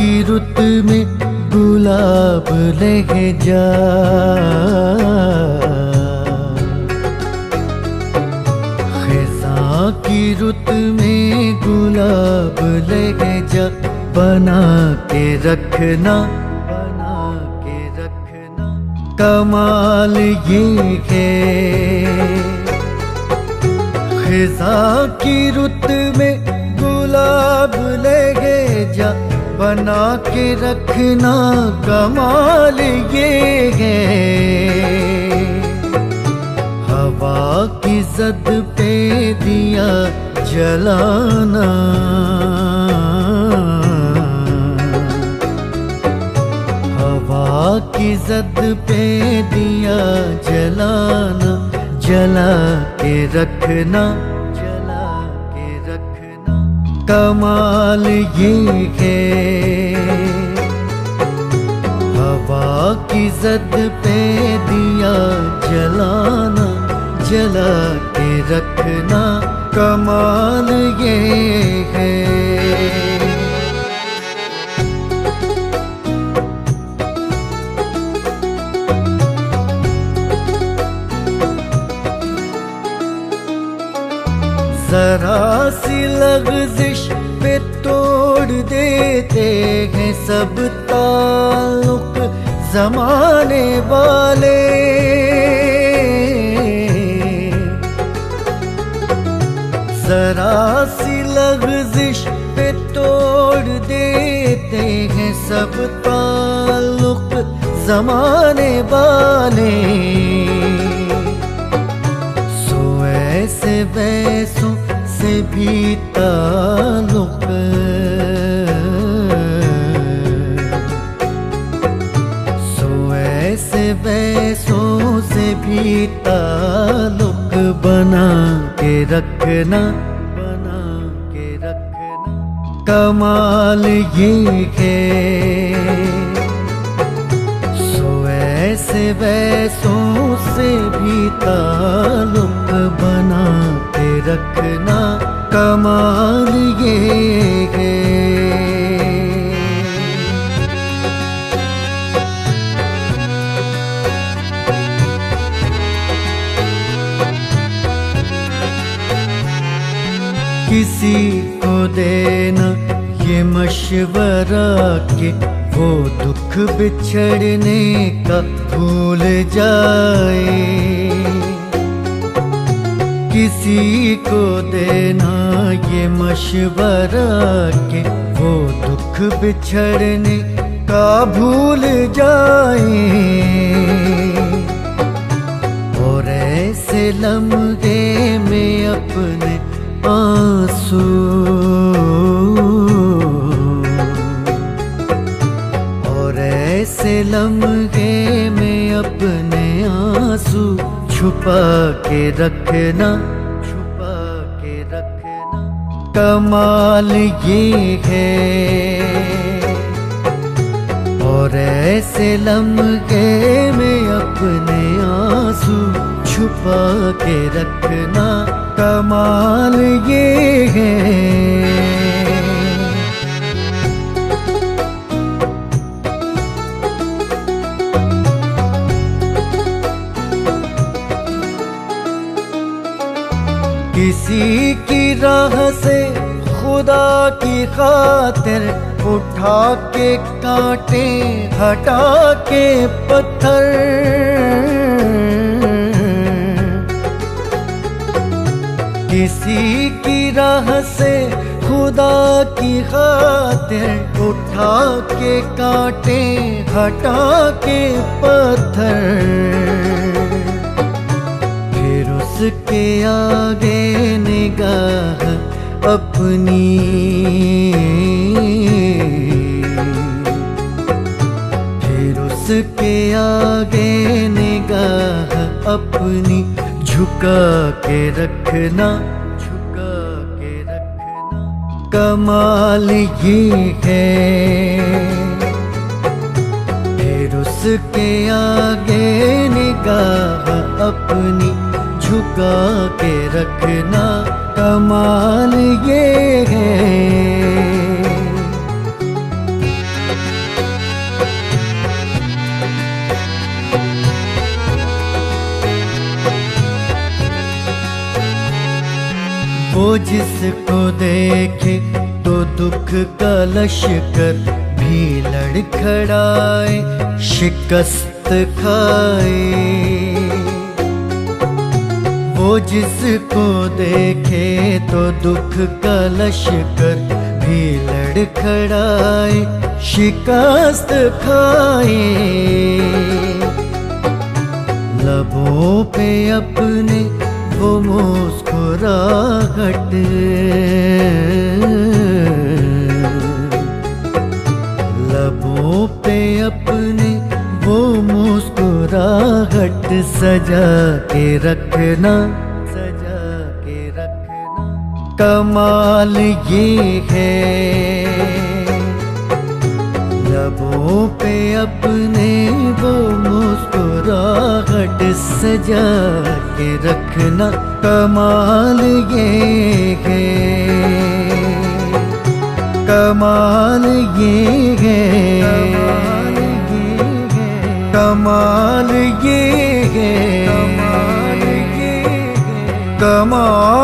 की रुत में गुलाब लेके जा, खिज़ां की रुत में गुलाब लेके जा, बना के रखना, बना के रखना। कमाल ये है खिज़ां की रुत में गुलाब लेके जा, बना के रखना। कमाल ये है हवा की ज़द पे दिया जलाना, हवा की ज़द पे दिया जलाना, जला के रखना, जला के रखना। कमाल ये है हवा की ज़द पे दिया जलाना, जला के रखना। कमाल ये है ज़रा सी लग़ज़िश पे तोड़ देते हैं सब ताल्लुक़ ज़माने वाले, ज़रा सी लग़ज़िश पे तोड़ देते हैं सब ताल्लुक़ ज़माने वाले। सो ऐसे वैसों से भी ताल्लुक़, सो ऐसे वैसों से भी ताल्लुक़ बना के रखना, बना के रखना। कमाल ये है सो ऐसे वैसों से भी ताल्लुक़ बना के रखना। कमाल ये है किसी को देना ये मशवरा के वो दुख बिछड़ने का भूल जाए, किसी को देना ये मशवरा के वो दुख बिछड़ने का भूल जाए। और ऐसे लम्हे में अपने आंसू, और ऐसे लम्हे में अपने आंसू छुपा के रखना, छुपा के रखना। कमाल ये है और ऐसे लम्हे में अपने आंसू छुपा के रखना। कमाल ये है किसी की राह से खुदा की खातिर उठा के कांटे हटा के पत्थर, किसी की राह से खुदा की खातिर उठा के कांटे हटा के पत्थर, फिर उसके आगे निगाह अपनी, फिर उसके आगे निगाह अपनी झुका के रखना, झुका के रखना। कमाल ये है फिर उसके आगे निगाह अपनी झुका के रखना। कमाल ये है वो जिसको देखे तो दुख का लश्कर भी लड़खड़ाए, शिकस्त खाए। वो जिसको देखे तो दुख का लश्कर भी लड़खड़ाए, शिकस्त खाए। लबों पे अपने वो मुस्कुराहट, लबों पे अपने वो मुस्कुराहट सजा के रखना, सजा के रखना। कमाल ये है लबों पे अपने वो मुस्कुराहट सजा के रखना। कमाल ये है, कमाल ये है, कमाल ये है, कमाल ये है, कमाल